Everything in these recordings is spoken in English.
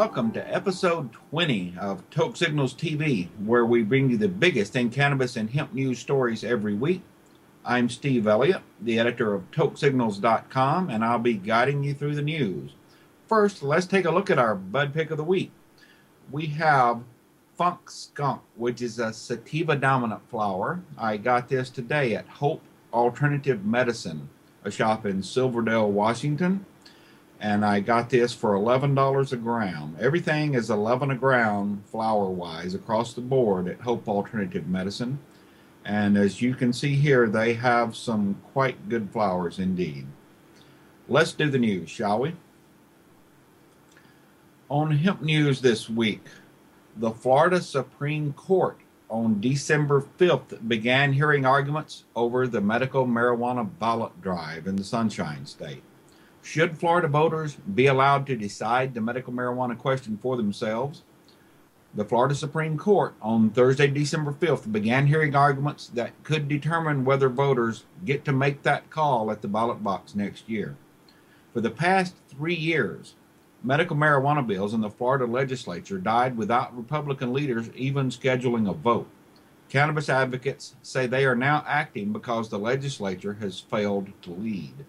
welcome to episode 20 of Toke Signals TV, where we bring you the biggest in cannabis and hemp news stories every week. I'm Steve Elliott, the editor of TokeSignals.com, and I'll be guiding you through the news. First, let's take a look at our bud pick of the week. We have Funk Skunk, which is a sativa-dominant flower. I got this today at Hope Alternative Medicine, a shop in Silverdale, Washington. And I got this for $11 a gram. Everything is 11 a gram flower-wise across the board at Hope Alternative Medicine. And as you can see here, they have some quite good flowers indeed. Let's do the news, shall we? On hemp news this week, the Florida Supreme Court on December 5th began hearing arguments over the medical marijuana ballot drive in the Sunshine State. Should Florida voters be allowed to decide the medical marijuana question for themselves? The Florida Supreme Court on Thursday, December 5th, began hearing arguments that could determine whether voters get to make that call at the ballot box next year. For the past 3 years, medical marijuana bills in the Florida legislature died without Republican leaders even scheduling a vote. Cannabis advocates say they are now acting because the legislature has failed to lead.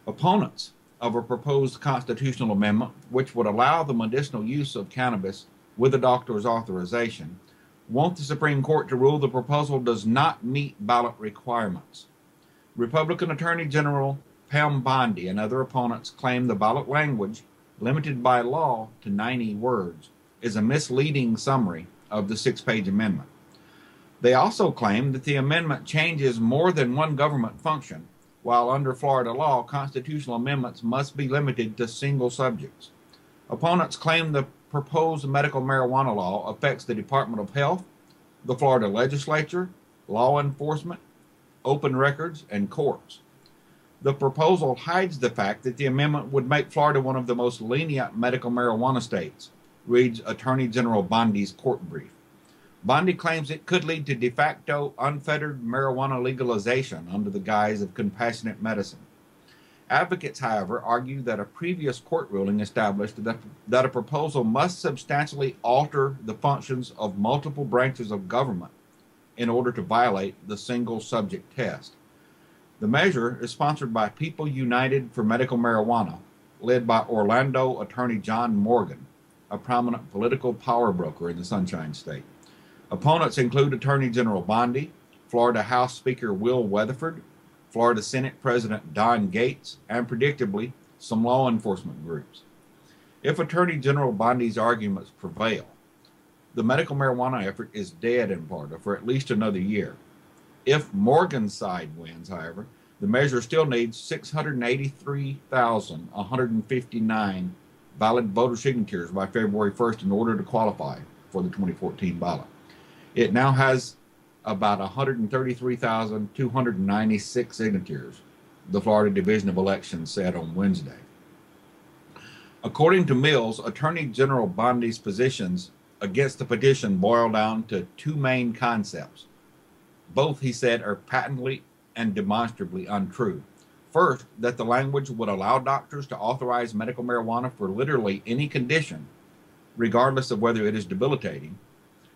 Opponents of a proposed constitutional amendment, which would allow the medicinal use of cannabis with a doctor's authorization, want the Supreme Court to rule the proposal does not meet ballot requirements. Republican Attorney General Pam Bondi and other opponents claim the ballot language, limited by law to 90 words, is a misleading summary of the 6-page amendment. They also claim that the amendment changes more than one government function, while under Florida law, constitutional amendments must be limited to single subjects. Opponents claim the proposed medical marijuana law affects the Department of Health, the Florida legislature, law enforcement, open records, and courts. The proposal hides the fact that the amendment would make Florida one of the most lenient medical marijuana states, reads Attorney General Bondi's court brief. Bondi claims it could lead to de facto unfettered marijuana legalization under the guise of compassionate medicine. Advocates, however, argue that a previous court ruling established that a proposal must substantially alter the functions of multiple branches of government in order to violate the single subject test. The measure is sponsored by People United for Medical Marijuana, led by Orlando attorney John Morgan, a prominent political power broker in the Sunshine State. Opponents include Attorney General Bondi, Florida House Speaker Will Weatherford, Florida Senate President Don Gates, and predictably, some law enforcement groups. If Attorney General Bondi's arguments prevail, the medical marijuana effort is dead in Florida for at least another year. If Morgan's side wins, however, the measure still needs 683,159 valid voter signatures by February 1st in order to qualify for the 2014 ballot. It now has about 133,296 signatures, the Florida Division of Elections said on Wednesday. According to Mills, Attorney General Bondi's positions against the petition boil down to two main concepts. Both, he said, are patently and demonstrably untrue. First, that the language would allow doctors to authorize medical marijuana for literally any condition, regardless of whether it is debilitating.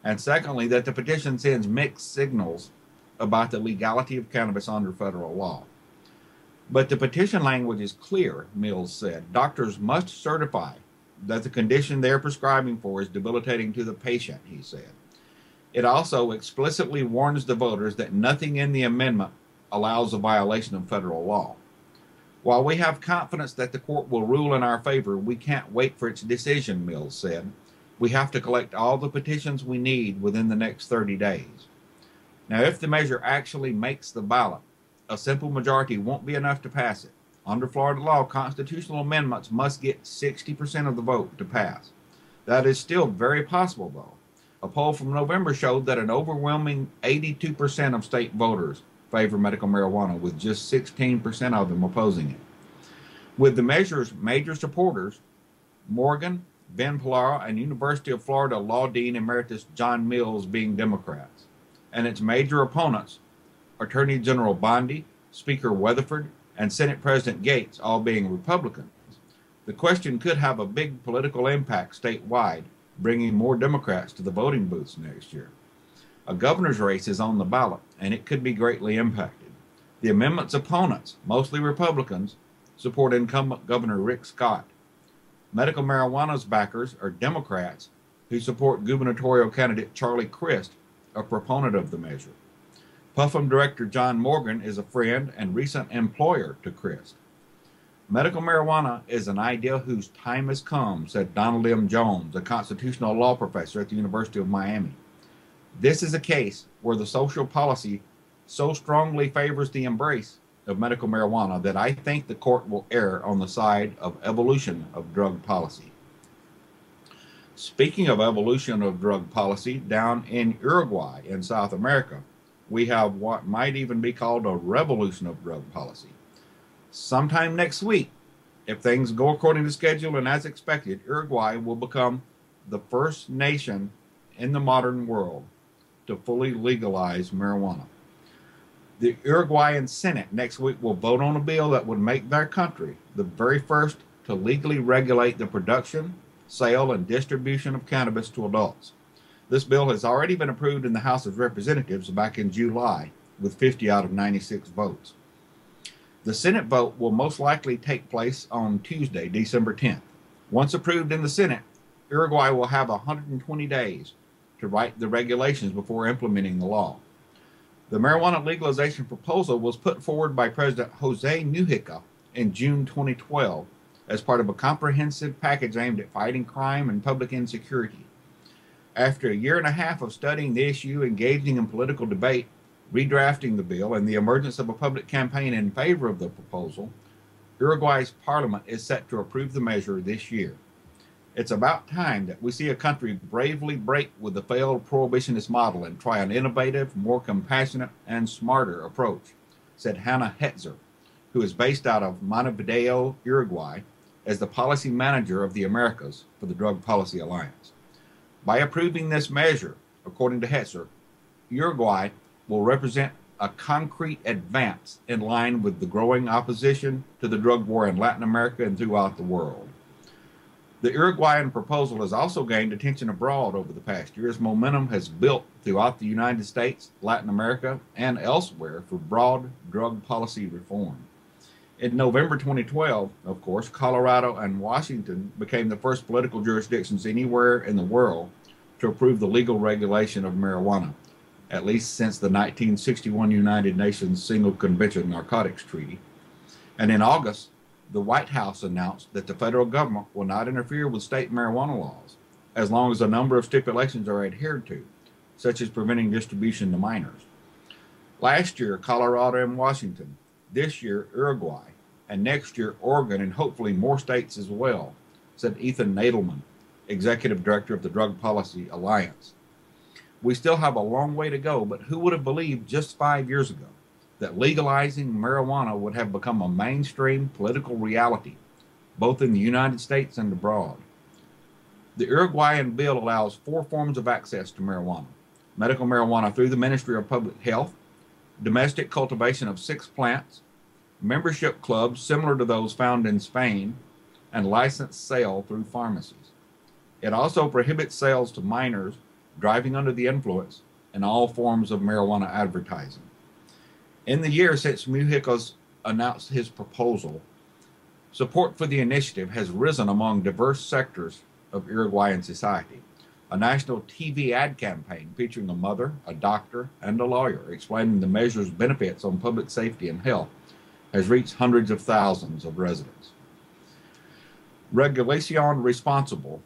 And secondly, that the petition sends mixed signals about the legality of cannabis under federal law. But the petition language is clear, Mills said. Doctors must certify that the condition they're prescribing for is debilitating to the patient, he said. It also explicitly warns the voters that nothing in the amendment allows a violation of federal law. While we have confidence that the court will rule in our favor, we can't wait for its decision, Mills said. We have to collect all the petitions we need within the next 30 days. Now, if the measure actually makes the ballot, a simple majority won't be enough to pass it. Under Florida law, constitutional amendments must get 60% of the vote to pass. That is still very possible, though. A poll from November showed that an overwhelming 82% of state voters favor medical marijuana, with just 16% of them opposing it. With the measure's major supporters, Morgan, Ben Pillara, and University of Florida Law Dean Emeritus John Mills being Democrats, and its major opponents, Attorney General Bondi, Speaker Weatherford, and Senate President Gates all being Republicans, The question could have a big political impact statewide, bringing more Democrats to the voting booths next year. A governor's race is on the ballot, and it could be greatly impacted. The amendment's opponents, mostly Republicans, support incumbent Governor Rick Scott. Medical marijuana's backers are Democrats who support gubernatorial candidate Charlie Crist, a proponent of the measure. Puffin Director John Morgan is a friend and recent employer to Crist. Medical marijuana is an idea whose time has come, said Donald M. Jones, a constitutional law professor at the University of Miami. This is a case where the social policy so strongly favors the embrace of medical marijuana that I think the court will err on the side of evolution of drug policy. Speaking of evolution of drug policy, down in Uruguay in South America, we have what might even be called a revolution of drug policy. Sometime next week, if things go according to schedule and as expected, Uruguay will become the first nation in the modern world to fully legalize marijuana. The Uruguayan Senate next week will vote on a bill that would make their country the very first to legally regulate the production, sale, and distribution of cannabis to adults. This bill has already been approved in the House of Representatives back in July with 50 out of 96 votes. The Senate vote will most likely take place on Tuesday, December 10th. Once approved in the Senate, Uruguay will have 120 days to write the regulations before implementing the law. The marijuana legalization proposal was put forward by President Jose Mujica in June 2012 as part of a comprehensive package aimed at fighting crime and public insecurity. After a year and a half of studying the issue, engaging in political debate, redrafting the bill, and the emergence of a public campaign in favor of the proposal, Uruguay's parliament is set to approve the measure this year. It's about time that we see a country bravely break with the failed prohibitionist model and try an innovative, more compassionate, and smarter approach, said Hannah Hetzer, who is based out of Montevideo, Uruguay, as the policy manager of the Americas for the Drug Policy Alliance. By approving this measure, according to Hetzer, Uruguay will represent a concrete advance in line with the growing opposition to the drug war in Latin America and throughout the world. The Uruguayan proposal has also gained attention abroad over the past year as momentum has built throughout the United States, Latin America, and elsewhere for broad drug policy reform. In November 2012, of course, Colorado and Washington became the first political jurisdictions anywhere in the world to approve the legal regulation of marijuana, at least since the 1961 United Nations Single Convention Narcotics Treaty. And in August, the White House announced that the federal government will not interfere with state marijuana laws as long as a number of stipulations are adhered to, such as preventing distribution to minors. Last year, Colorado and Washington, this year, Uruguay, and next year, Oregon, and hopefully more states as well, said Ethan Nadelman, Executive Director of the Drug Policy Alliance. We still have a long way to go, but who would have believed just 5 years ago that legalizing marijuana would have become a mainstream political reality, both in the United States and abroad? The Uruguayan bill allows 4 forms of access to marijuana: medical marijuana through the Ministry of Public Health, domestic cultivation of 6 plants, membership clubs similar to those found in Spain, and licensed sale through pharmacies. It also prohibits sales to minors, driving under the influence, and all forms of marijuana advertising. In the year since Mujica announced his proposal, support for the initiative has risen among diverse sectors of Uruguayan society. A national TV ad campaign featuring a mother, a doctor, and a lawyer explaining the measure's benefits on public safety and health has reached hundreds of thousands of residents. Regulación Responsible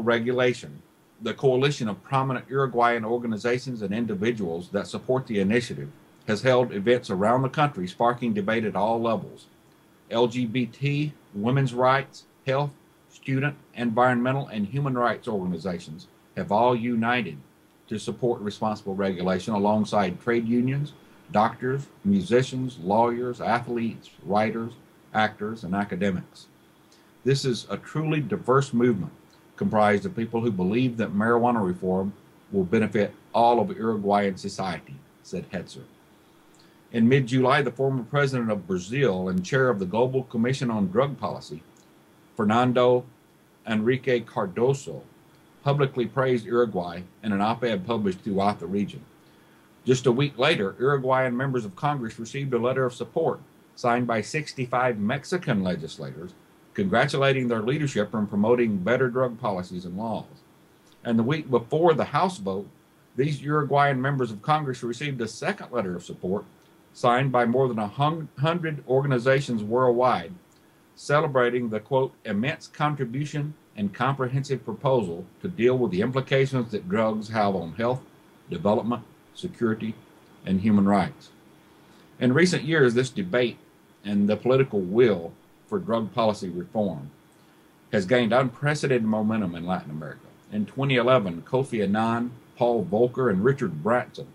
Regulation, the coalition of prominent Uruguayan organizations and individuals that support the initiative, has held events around the country sparking debate at all levels. LGBT, women's rights, health, student, environmental, and human rights organizations have all united to support responsible regulation alongside trade unions, doctors, musicians, lawyers, athletes, writers, actors, and academics. This is a truly diverse movement comprised of people who believe that marijuana reform will benefit all of Uruguayan society, said Hetzer. In mid-July, the former president of Brazil and chair of the Global Commission on Drug Policy Fernando Enrique Cardoso, publicly praised Uruguay in an op-ed published throughout the region. Just a week later, Uruguayan members of Congress received a letter of support signed by 65 Mexican legislators, congratulating their leadership in promoting better drug policies and laws. And the week before the House vote, these Uruguayan members of Congress received a second letter of support signed by more than 100 organizations worldwide, celebrating the, quote, immense contribution and comprehensive proposal to deal with the implications that drugs have on health, development, security, and human rights. In recent years, this debate and the political will for drug policy reform has gained unprecedented momentum in Latin America. In 2011, Kofi Annan, Paul Volcker, and Richard Branson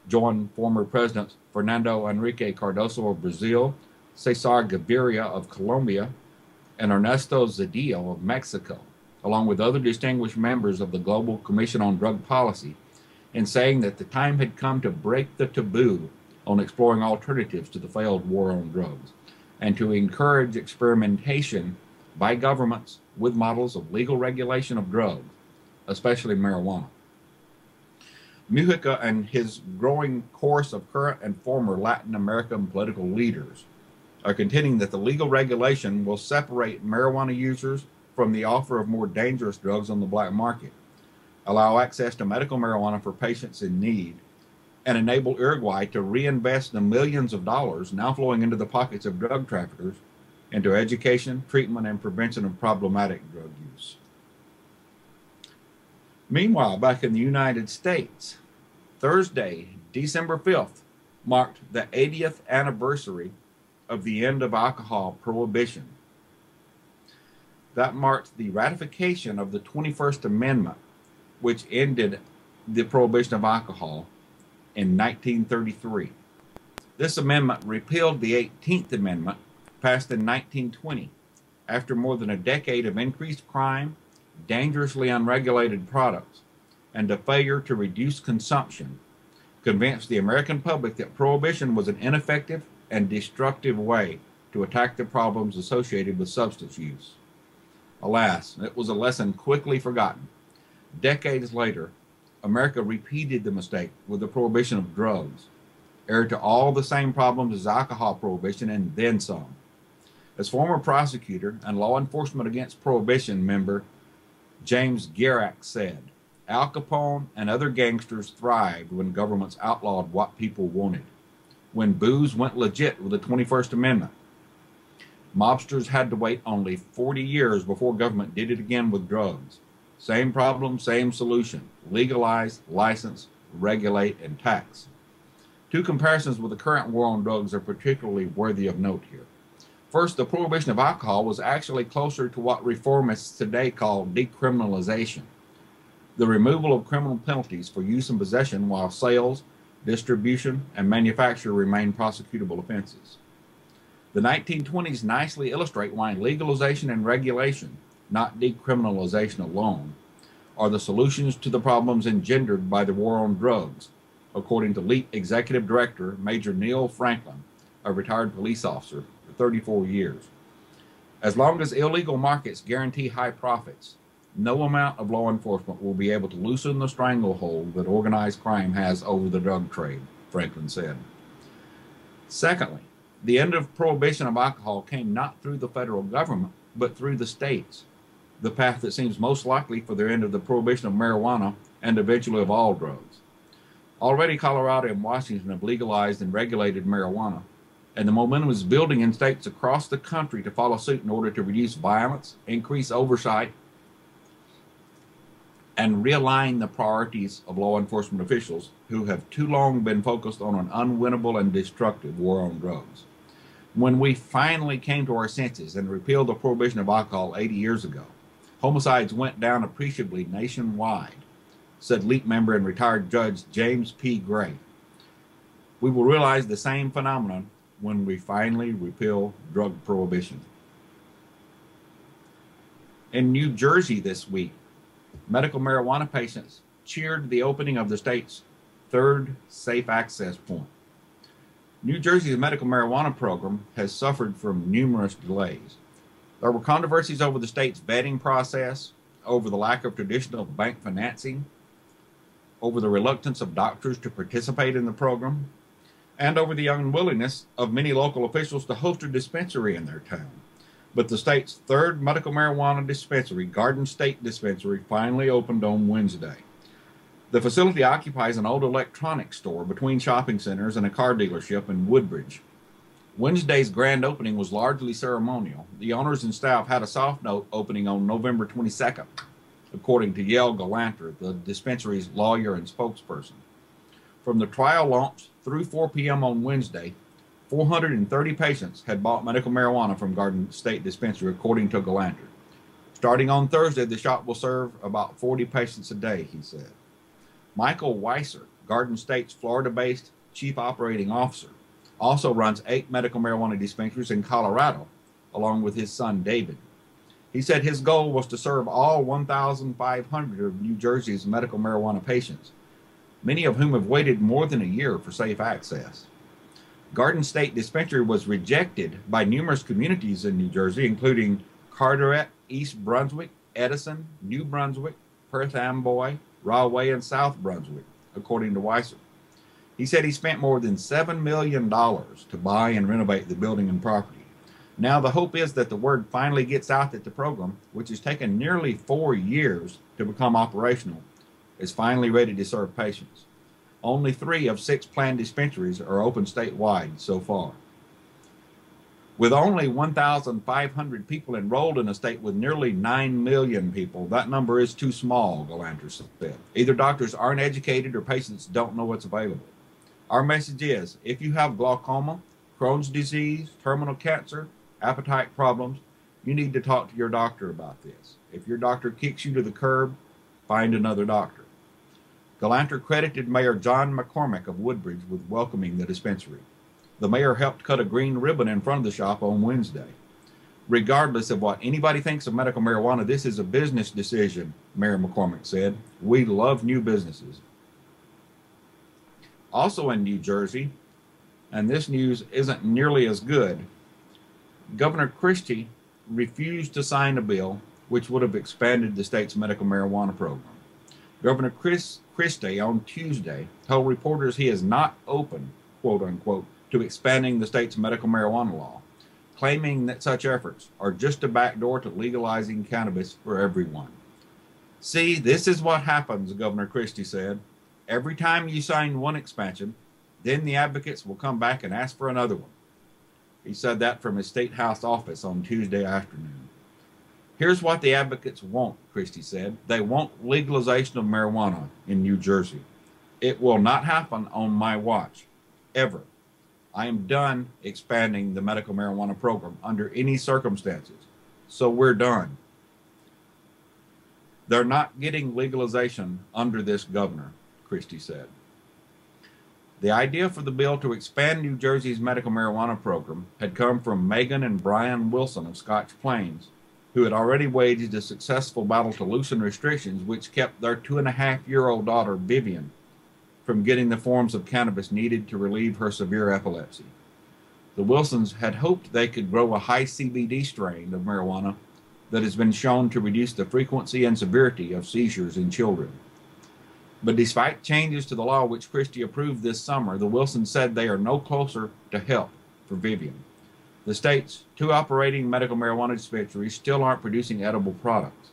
joined former Presidents Fernando Enrique Cardoso of Brazil, Cesar Gaviria of Colombia, and Ernesto Zedillo of Mexico, along with other distinguished members of the Global Commission on Drug Policy, in saying that the time had come to break the taboo on exploring alternatives to the failed war on drugs, and to encourage experimentation by governments with models of legal regulation of drugs, especially marijuana. Mujica and his growing chorus of current and former Latin American political leaders are contending that the legal regulation will separate marijuana users from the offer of more dangerous drugs on the black market, allow access to medical marijuana for patients in need, and enable Uruguay to reinvest the millions of dollars now flowing into the pockets of drug traffickers into education, treatment, and prevention of problematic drug use. Meanwhile, back in the United States, Thursday, December 5th, marked the 80th anniversary of the end of alcohol prohibition. That marked the ratification of the 21st Amendment, which ended the prohibition of alcohol in 1933. This amendment repealed the 18th Amendment, passed in 1920, after more than a decade of increased crime, dangerously unregulated products, and a failure to reduce consumption, convinced the American public that prohibition was an ineffective and destructive way to attack the problems associated with substance use. Alas, it was a lesson quickly forgotten. Decades later, America repeated the mistake with the prohibition of drugs, heir to all the same problems as alcohol prohibition and then some. As former prosecutor and law enforcement against prohibition member James Gerac said, Al Capone and other gangsters thrived when governments outlawed what people wanted, when booze went legit with the 21st Amendment. Mobsters had to wait only 40 years before government did it again with drugs. Same problem, same solution. Legalize, license, regulate, and tax. Two comparisons with the current war on drugs are particularly worthy of note here. First, the prohibition of alcohol was actually closer to what reformists today call decriminalization, the removal of criminal penalties for use and possession while sales, distribution, and manufacture remain prosecutable offenses. The 1920s nicely illustrate why legalization and regulation, not decriminalization alone, are the solutions to the problems engendered by the war on drugs, according to LEAP Executive Director Major Neil Franklin, a retired police officer for 34 years. As long as illegal markets guarantee high profits, no amount of law enforcement will be able to loosen the stranglehold that organized crime has over the drug trade, Franklin said. Secondly, the end of prohibition of alcohol came not through the federal government, but through the states, the path that seems most likely for the end of the prohibition of marijuana and eventually of all drugs. Already Colorado and Washington have legalized and regulated marijuana, and the momentum is building in states across the country to follow suit in order to reduce violence, increase oversight, and realign the priorities of law enforcement officials who have too long been focused on an unwinnable and destructive war on drugs. When we finally came to our senses and repealed the prohibition of alcohol 80 years ago, homicides went down appreciably nationwide, said LEAP member and retired Judge James P. Gray. We will realize the same phenomenon when we finally repeal drug prohibition. In New Jersey this week, medical marijuana patients cheered the opening of the state's third safe access point. New Jersey's medical marijuana program has suffered from numerous delays. There were controversies over the state's vetting process, over the lack of traditional bank financing, over the reluctance of doctors to participate in the program, and over the unwillingness of many local officials to host a dispensary in their town. But the state's third medical marijuana dispensary, Garden State Dispensary, finally opened on Wednesday. The facility occupies an old electronics store between shopping centers and a car dealership in Woodbridge. Wednesday's grand opening was largely ceremonial. The owners and staff had a soft note opening on November 22nd, according to Yale Galanter, the dispensary's lawyer and spokesperson. From the trial launch through 4 p.m. on Wednesday, 430 patients had bought medical marijuana from Garden State Dispensary, according to Galanter. Starting on Thursday, the shop will serve about 40 patients a day, he said. Michael Weiser, Garden State's Florida-based chief operating officer, also runs 8 medical marijuana dispensaries in Colorado, along with his son David. He said his goal was to serve all 1,500 of New Jersey's medical marijuana patients, many of whom have waited more than a year for safe access. Garden State Dispensary was rejected by numerous communities in New Jersey, including Carteret, East Brunswick, Edison, New Brunswick, Perth Amboy, Rahway, and South Brunswick, according to Weiser. He said he spent more than $7 million to buy and renovate the building and property. Now the hope is that the word finally gets out that the program, which has taken nearly 4 years to become operational, is finally ready to serve patients. Only 3 of 6 planned dispensaries are open statewide so far. With only 1,500 people enrolled in a state with nearly 9 million people, that number is too small, Galanter said. Either doctors aren't educated or patients don't know what's available. Our message is, if you have glaucoma, Crohn's disease, terminal cancer, appetite problems, you need to talk to your doctor about this. If your doctor kicks you to the curb, find another doctor. Galanter credited Mayor John McCormick of Woodbridge with welcoming the dispensary. The mayor helped cut a green ribbon in front of the shop on Wednesday. Regardless of what anybody thinks of medical marijuana, this is a business decision, Mayor McCormick said. We love new businesses. Also in New Jersey, and this news isn't nearly as good, Governor Christie refused to sign a bill which would have expanded the state's medical marijuana program. Governor Christie on Tuesday told reporters he is not open, quote unquote, to expanding the state's medical marijuana law, claiming that such efforts are just a backdoor to legalizing cannabis for everyone. See, this is what happens, Governor Christie said. Every time you sign one expansion, then the advocates will come back and ask for another one. He said that from his State House office on Tuesday afternoon. Here's what the advocates want, Christie said. They want legalization of marijuana in New Jersey. It will not happen on my watch, ever. I am done expanding the medical marijuana program under any circumstances. So we're done. They're not getting legalization under this governor, Christie said. The idea for the bill to expand New Jersey's medical marijuana program had come from Megan and Brian Wilson of Scotch Plains, who had already waged a successful battle to loosen restrictions which kept their 2.5-year-old daughter, Vivian, from getting the forms of cannabis needed to relieve her severe epilepsy. The Wilsons had hoped they could grow a high CBD strain of marijuana that has been shown to reduce the frequency and severity of seizures in children. But despite changes to the law which Christie approved this summer, the Wilsons said they are no closer to help for Vivian. The state's 2 operating medical marijuana dispensaries still aren't producing edible products.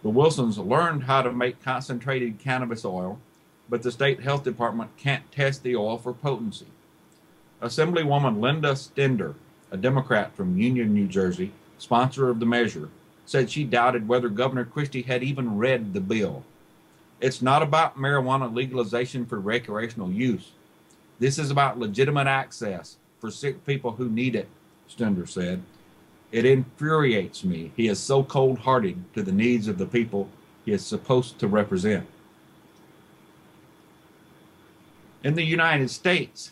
The Wilsons learned how to make concentrated cannabis oil, but the state health department can't test the oil for potency. Assemblywoman Linda Stender, a Democrat from Union, New Jersey, sponsor of the measure, said she doubted whether Governor Christie had even read the bill. It's not about marijuana legalization for recreational use. This is about legitimate access for sick people who need it, Stender said. It infuriates me. He is so cold-hearted to the needs of the people he is supposed to represent. In the United States,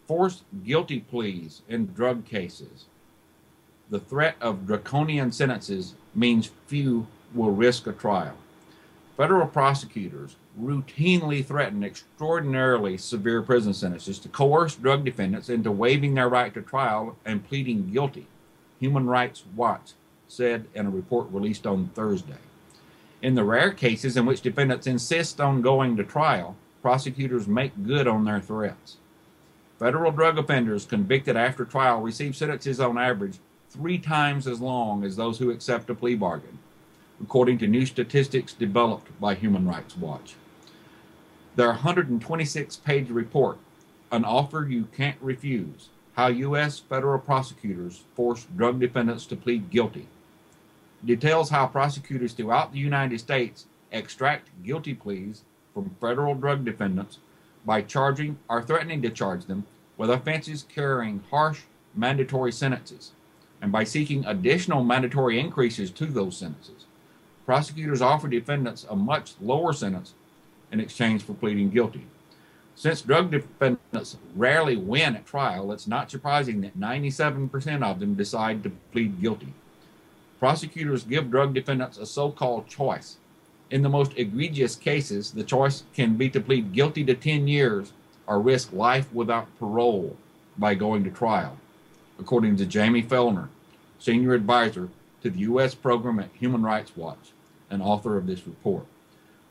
forced guilty pleas in drug cases. The threat of draconian sentences means few will risk a trial. Federal prosecutors routinely threaten extraordinarily severe prison sentences to coerce drug defendants into waiving their right to trial and pleading guilty. Human Rights Watch said in a report released on Thursday. In the rare cases in which defendants insist on going to trial, prosecutors make good on their threats. Federal drug offenders convicted after trial receive sentences on average 3 times as long as those who accept a plea bargain, according to new statistics developed by Human Rights Watch. Their 126-page report, An Offer You Can't Refuse, How U.S. Federal Prosecutors Force Drug Defendants to Plead Guilty, details how prosecutors throughout the United States extract guilty pleas from federal drug defendants by charging or threatening to charge them with offenses carrying harsh mandatory sentences, and by seeking additional mandatory increases to those sentences. Prosecutors offer defendants a much lower sentence in exchange for pleading guilty. Since drug defendants rarely win at trial, it's not surprising that 97% of them decide to plead guilty. Prosecutors give drug defendants a so-called choice. In the most egregious cases, the choice can be to plead guilty to 10 years or risk life without parole by going to trial, according to Jamie Fellner, senior advisor to the U.S. program at Human Rights Watch and author of this report.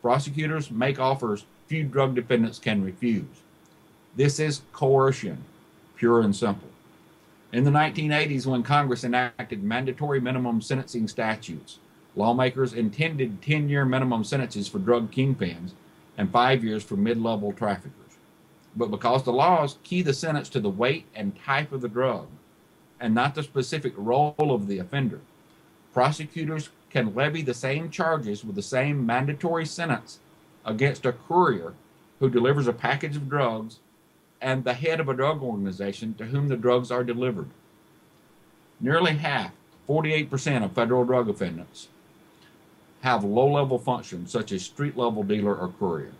Prosecutors make offers few drug defendants can refuse. This is coercion, pure and simple. In the 1980s, when Congress enacted mandatory minimum sentencing statutes, lawmakers intended 10-year minimum sentences for drug kingpins and 5 years for mid-level traffickers. But because the laws key the sentence to the weight and type of the drug and not the specific role of the offender, prosecutors can levy the same charges with the same mandatory sentence against a courier who delivers a package of drugs and the head of a drug organization to whom the drugs are delivered. Nearly half, 48% of federal drug offenders have low-level functions such as street-level dealer or courier,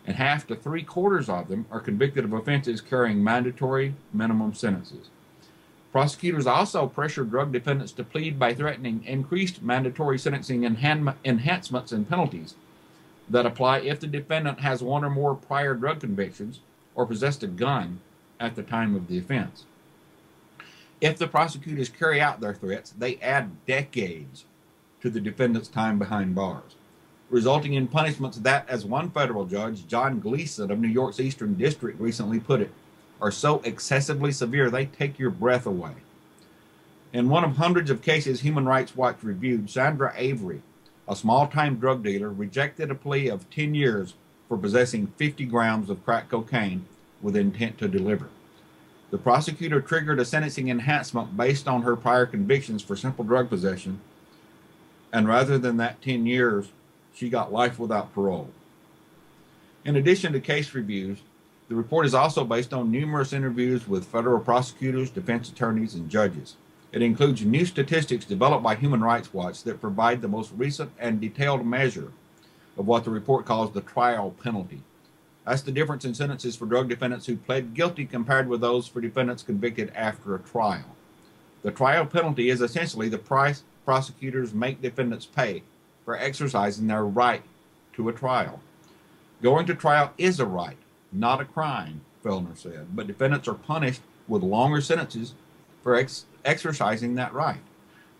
and half to 3/4 of them are convicted of offenses carrying mandatory minimum sentences. Prosecutors also pressure drug defendants to plead by threatening increased mandatory sentencing enhancements and penalties that apply if the defendant has 1 or more prior drug convictions or possessed a gun at the time of the offense. If the prosecutors carry out their threats, they add decades to the defendant's time behind bars, resulting in punishments that, as one federal judge, John Gleason of New York's Eastern District, recently put it, are so excessively severe they take your breath away. In one of hundreds of cases Human Rights Watch reviewed, Sandra Avery, a small-time drug dealer, rejected a plea of 10 years for possessing 50 grams of crack cocaine with intent to deliver. The prosecutor triggered a sentencing enhancement based on her prior convictions for simple drug possession, and rather than that 10 years, she got life without parole. In addition to case reviews, the report is also based on numerous interviews with federal prosecutors, defense attorneys, and judges. It includes new statistics developed by Human Rights Watch that provide the most recent and detailed measure of what the report calls the trial penalty. That's the difference in sentences for drug defendants who pled guilty compared with those for defendants convicted after a trial. The trial penalty is essentially the price prosecutors make defendants pay for exercising their right to a trial. Going to trial is a right, not a crime, Fellner said, but defendants are punished with longer sentences for exercising that right.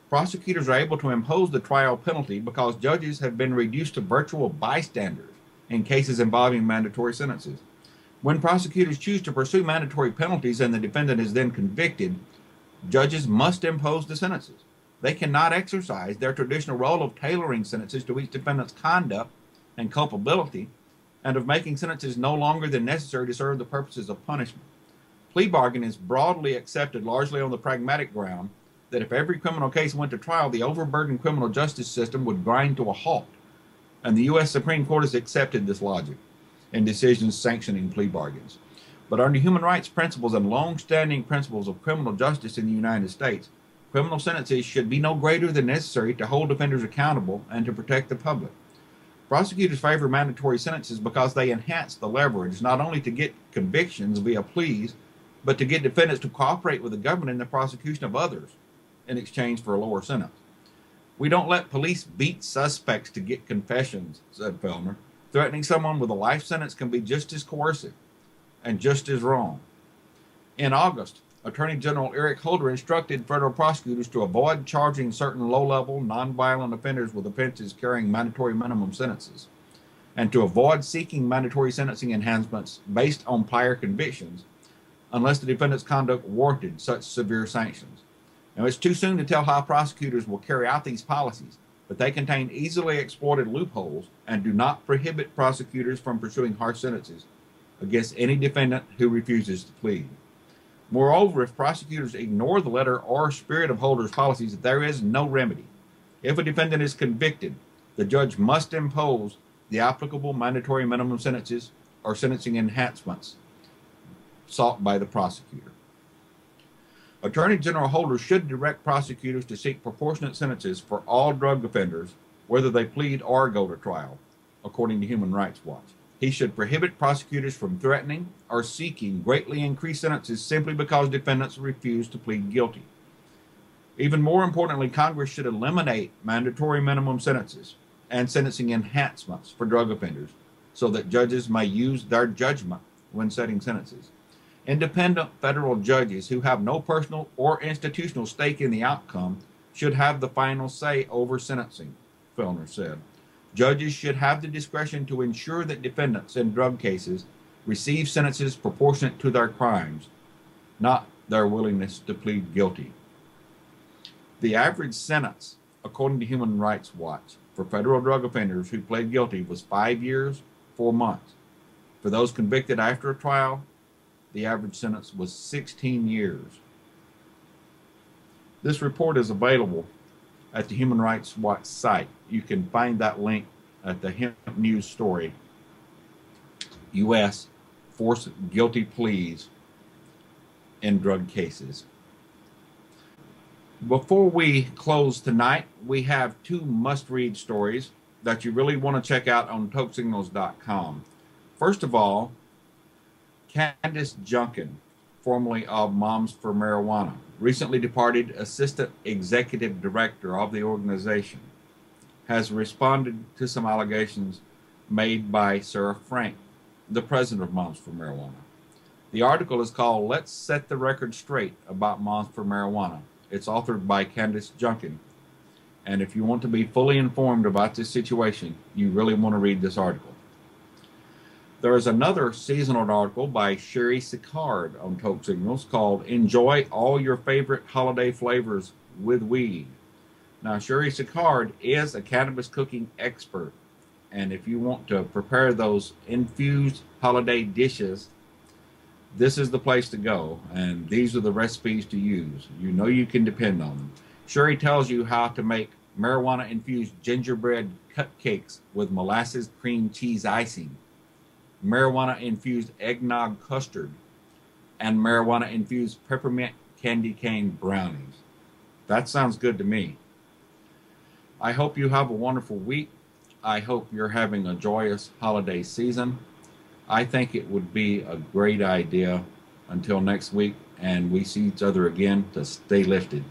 Prosecutors are able to impose the trial penalty because judges have been reduced to virtual bystanders in cases involving mandatory sentences. When prosecutors choose to pursue mandatory penalties and the defendant is then convicted, judges must impose the sentences. They cannot exercise their traditional role of tailoring sentences to each defendant's conduct and culpability, and of making sentences no longer than necessary to serve the purposes of punishment. Plea bargain is broadly accepted largely on the pragmatic ground that if every criminal case went to trial, the overburdened criminal justice system would grind to a halt. And the U.S. Supreme Court has accepted this logic in decisions sanctioning plea bargains. But under human rights principles and long-standing principles of criminal justice in the United States, criminal sentences should be no greater than necessary to hold offenders accountable and to protect the public. Prosecutors favor mandatory sentences because they enhance the leverage not only to get convictions via pleas, but to get defendants to cooperate with the government in the prosecution of others in exchange for a lower sentence. We don't let police beat suspects to get confessions, said Fellner. Threatening someone with a life sentence can be just as coercive and just as wrong. In August, Attorney General Eric Holder instructed federal prosecutors to avoid charging certain low-level, nonviolent offenders with offenses carrying mandatory minimum sentences, and to avoid seeking mandatory sentencing enhancements based on prior convictions unless the defendant's conduct warranted such severe sanctions. Now, it's too soon to tell how prosecutors will carry out these policies, but they contain easily exploited loopholes and do not prohibit prosecutors from pursuing harsh sentences against any defendant who refuses to plead. Moreover, if prosecutors ignore the letter or spirit of Holder's policies, there is no remedy. If a defendant is convicted, the judge must impose the applicable mandatory minimum sentences or sentencing enhancements sought by the prosecutor. Attorney General Holder should direct prosecutors to seek proportionate sentences for all drug offenders, whether they plead or go to trial, according to Human Rights Watch. He should prohibit prosecutors from threatening or seeking greatly increased sentences simply because defendants refuse to plead guilty. Even more importantly, Congress should eliminate mandatory minimum sentences and sentencing enhancements for drug offenders so that judges may use their judgment when setting sentences. Independent federal judges who have no personal or institutional stake in the outcome should have the final say over sentencing, Fellner said. Judges should have the discretion to ensure that defendants in drug cases receive sentences proportionate to their crimes, not their willingness to plead guilty. The average sentence, according to Human Rights Watch, for federal drug offenders who pled guilty was 5 years, 4 months. For those convicted after a trial, the average sentence was 16 years. This report is available at the Human Rights Watch site. You can find that link at the Hemp News story. U.S. force guilty pleas in drug cases. Before we close tonight, we have 2 must-read stories that you really want to check out on tokesignals.com. First of all, Cannabis, formerly of Moms for Marijuana, recently departed assistant executive director of the organization, has responded to some allegations made by Sarah Frank, the president of Moms for Marijuana. The article is called "Let's Set the Record Straight About Moms for Marijuana." It's authored by Cannabis, and if you want to be fully informed about this situation, you really want to read this article. There is another seasonal article by Sherry Sicard on Toke Signals called "Enjoy All Your Favorite Holiday Flavors with Weed." Now, Sherry Sicard is a cannabis cooking expert, and if you want to prepare those infused holiday dishes, this is the place to go, and these are the recipes to use. You know you can depend on them. Sherry tells you how to make marijuana-infused gingerbread cupcakes with molasses cream cheese icing, marijuana-infused eggnog custard, and marijuana-infused peppermint candy cane brownies. That sounds good to me. I hope you have a wonderful week. I hope you're having a joyous holiday season. I think it would be a great idea until next week and we see each other again to stay lifted.